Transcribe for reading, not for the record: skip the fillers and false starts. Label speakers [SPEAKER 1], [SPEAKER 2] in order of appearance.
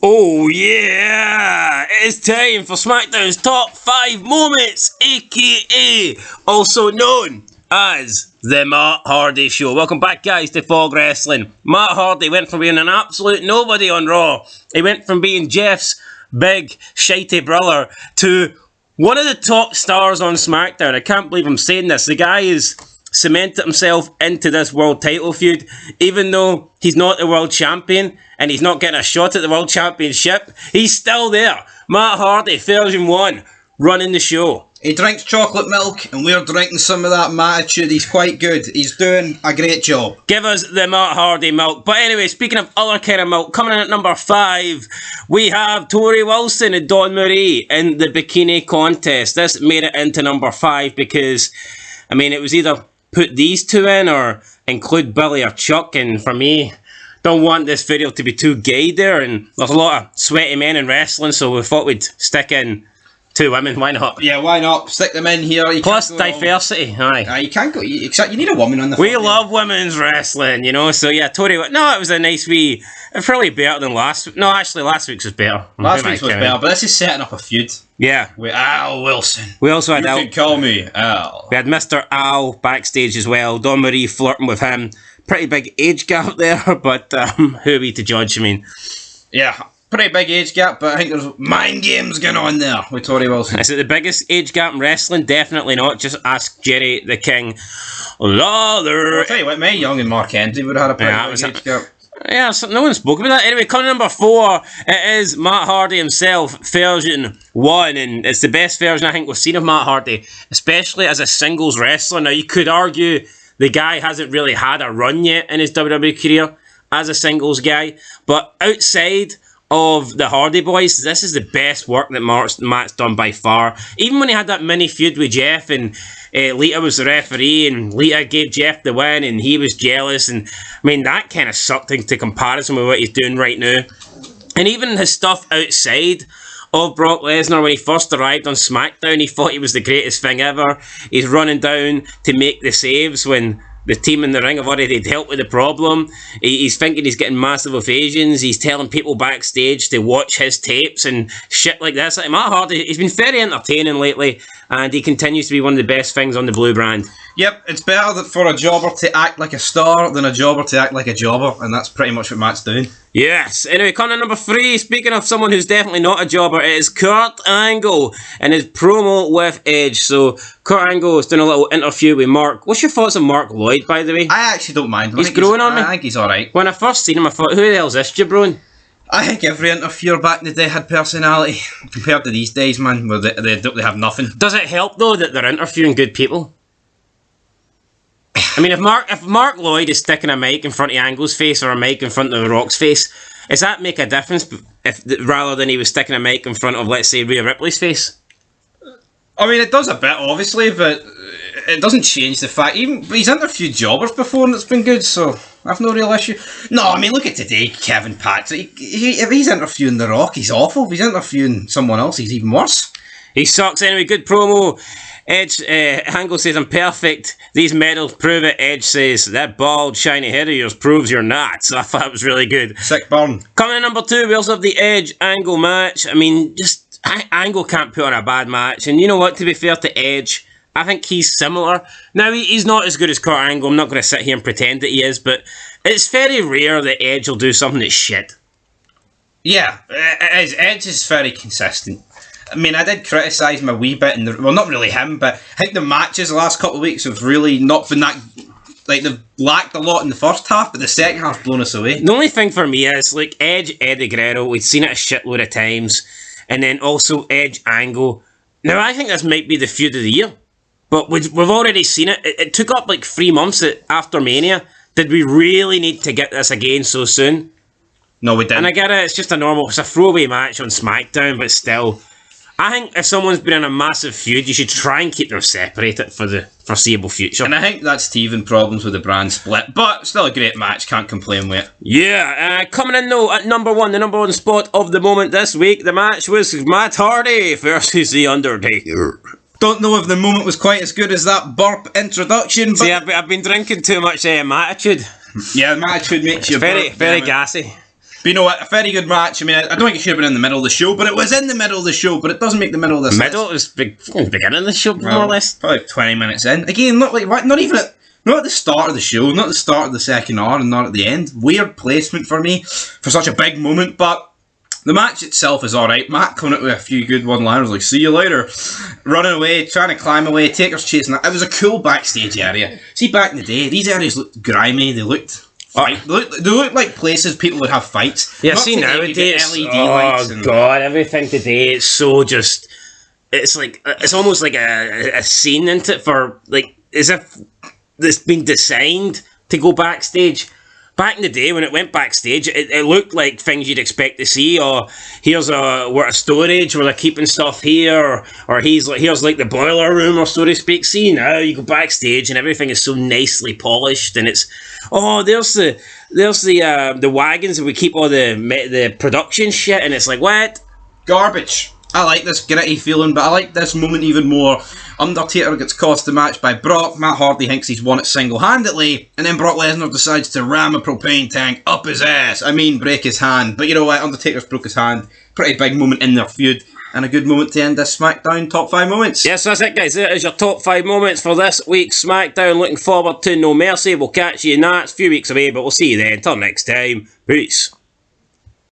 [SPEAKER 1] Oh yeah! It's time for SmackDown's Top 5 Moments, aka also known as the Matt Hardy Show. Welcome back, guys, to Fog Wrestling. Matt Hardy went from being an absolute nobody on Raw. He went from being Jeff's big, shitey brother to one of the top stars on SmackDown. I can't believe I'm saying this. The guy is cemented himself into this world title feud, even though he's not the world champion and he's not getting a shot at the world championship. He's still there. Matt Hardy, version 1, running the show.
[SPEAKER 2] He drinks chocolate milk and we're drinking some of that Mattitude. He's quite good. He's doing a great job.
[SPEAKER 1] Give us the Matt Hardy milk. But anyway, speaking of other kind of milk, coming in at number 5, we have Tori Wilson and Dawn Marie in the bikini contest. This made it into number 5 because, I mean, it was either put these two in or include Billy or Chuck, and for me, don't want this video to be too gay there, and there's a lot of sweaty men in wrestling, so we thought we'd stick in 2 women. Why not?
[SPEAKER 2] Yeah, why not? Stick them in here. You
[SPEAKER 1] Plus diversity. Aye.
[SPEAKER 2] You can't go, except you need a woman on the
[SPEAKER 1] We love women's wrestling, you know, so yeah, Tori, no, it was a nice wee, probably better than last week. No, actually, last week's was better.
[SPEAKER 2] Last week's was better, but this is setting up a feud.
[SPEAKER 1] Yeah.
[SPEAKER 2] With Al Wilson.
[SPEAKER 1] We also had
[SPEAKER 2] You can call me Al.
[SPEAKER 1] We had Mr. Al backstage as well. Dawn Marie flirting with him. Pretty big age gap there, but who are we to judge? I mean,
[SPEAKER 2] yeah, pretty big age gap, but I think there's mind games going on there with Tori Wilson.
[SPEAKER 1] Is it the biggest age gap in wrestling? Definitely not. Just ask Jerry the King Lawler.
[SPEAKER 2] Well, I'll tell you what, Mae Young and Mark Henry would have had a pretty big age gap.
[SPEAKER 1] Yeah, so no one spoke about that. Anyway, coming number 4, it is Matt Hardy himself, version 1, and it's the best version I think we've seen of Matt Hardy, especially as a singles wrestler. Now, you could argue the guy hasn't really had a run yet in his WWE career as a singles guy, but outside of the Hardy Boys, this is the best work that Matt's done by far. Even when he had that mini feud with Jeff and Lita was the referee and Lita gave Jeff the win and he was jealous, and I mean that kind of sucked into comparison with what he's doing right now. And even his stuff outside of Brock Lesnar, when he first arrived on SmackDown, he thought he was the greatest thing ever. He's running down to make the saves when the team in the ring have already dealt with the problem. He's thinking he's getting massive ovations. He's telling people backstage to watch his tapes and shit like this. Like Matt Hardy, he's been very entertaining lately, and he continues to be one of the best things on the blue brand.
[SPEAKER 2] Yep, it's better for a jobber to act like a star than a jobber to act like a jobber, and that's pretty much what Matt's doing.
[SPEAKER 1] Yes. Anyway, coming to number 3, speaking of someone who's definitely not a jobber, it is Kurt Angle and his promo with Edge. So, Kurt Angle is doing a little interview with Mark. What's your thoughts on Mark Lloyd, by the way?
[SPEAKER 2] I actually don't mind him.
[SPEAKER 1] He's growing on me.
[SPEAKER 2] I think he's alright.
[SPEAKER 1] When I first seen him, I thought, who the hell's this jabron?
[SPEAKER 2] I think every interviewer back in the day had personality, compared to these days, man, where they have nothing.
[SPEAKER 1] Does it help, though, that they're interviewing good people? I mean, if Mark Lloyd is sticking a mic in front of Angle's face or a mic in front of The Rock's face, does that make a difference rather than he was sticking a mic in front of, let's say, Rhea Ripley's face?
[SPEAKER 2] I mean, it does a bit, obviously, but it doesn't change the fact. Even he's interviewed jobbers before and it's been good, so I've no real issue. No, I mean, look at today, Kevin Patrick. If he's interviewing The Rock, he's awful. If he's interviewing someone else, he's even worse.
[SPEAKER 1] He sucks. Anyway, good promo. Edge, Angle says, I'm perfect. These medals prove it. Edge says, that bald, shiny head of yours proves you're not. So I thought it was really good.
[SPEAKER 2] Sick burn.
[SPEAKER 1] Coming in number 2, we also have the Edge Angle match. I mean, just Angle can't put on a bad match. And you know what, to be fair to Edge, I think he's similar. Now, he's not as good as Kurt Angle. I'm not going to sit here and pretend that he is, but it's very rare that Edge will do something that's shit.
[SPEAKER 2] Yeah, Edge is very consistent. I mean, I did criticise him a wee bit, well, not really him, but I think the matches the last couple of weeks have really not been that, like, they've lacked a lot in the first half, but the second half's blown us away.
[SPEAKER 1] The only thing for me is, like, Edge, Eddie Guerrero, we've seen it a shitload of times, and then also Edge Angle. Now, I think this might be the feud of the year, but we've already seen it. It took up, like, 3 months after Mania. Did we really need to get this again so soon?
[SPEAKER 2] No, we didn't.
[SPEAKER 1] And I get it, it's a throwaway match on SmackDown, but still, I think if someone's been in a massive feud, you should try and keep them separated for the foreseeable future.
[SPEAKER 2] And I think that's teething problems with the brand split, but still a great match, can't complain with it.
[SPEAKER 1] Yeah, coming in though at number 1, the number 1 spot of the moment this week, the match was Matt Hardy versus The Undertaker.
[SPEAKER 2] Don't know if the moment was quite as good as that burp introduction, but...
[SPEAKER 1] See, I've been drinking too much Mattitude.
[SPEAKER 2] Yeah, Mattitude makes you
[SPEAKER 1] very,
[SPEAKER 2] burp.
[SPEAKER 1] very gassy.
[SPEAKER 2] you know what? A very good match. I mean, I don't think it should have been in the middle of the show, but it was in the middle of the show, but it doesn't make the middle of this.
[SPEAKER 1] Middle? It was beginning of the show, more or less.
[SPEAKER 2] Probably 20 minutes in. Again, not at the start of the show, not at the start of the second hour, and not at the end. Weird placement for me, for such a big moment, but the match itself is alright. Matt coming up with a few good one-liners, like, see you later. Running away, trying to climb away, Taker's chasing that. It was a cool backstage area. See, back in the day, these areas looked grimy, they looked like places people would have fights.
[SPEAKER 1] Yeah,
[SPEAKER 2] Not
[SPEAKER 1] see,
[SPEAKER 2] today,
[SPEAKER 1] nowadays,
[SPEAKER 2] you get LED lights
[SPEAKER 1] oh god, everything today, it's so just, it's like, it's almost like a scene into it for, like, as if it's been designed to go backstage. Back in the day, when it went backstage, it looked like things you'd expect to see. Or here's a storage where they're keeping stuff here, or here's like the boiler room, or so to speak. See, now you go backstage and everything is so nicely polished, and it's there's the wagons, and we keep all the production shit, and it's like, what?
[SPEAKER 2] Garbage. I like this gritty feeling, but I like this moment even more. Undertaker gets cost the match by Brock. Matt Hardy thinks he's won it single-handedly, and then Brock Lesnar decides to ram a propane tank up his ass. I mean, break his hand. But you know what? Undertaker's broke his hand. Pretty big moment in their feud, and a good moment to end this SmackDown Top 5 Moments.
[SPEAKER 1] Yes, that's it, guys. It is your Top 5 Moments for this week's SmackDown. Looking forward to No Mercy. We'll catch you in that. It's a few weeks away, but we'll see you then. Until next time. Peace.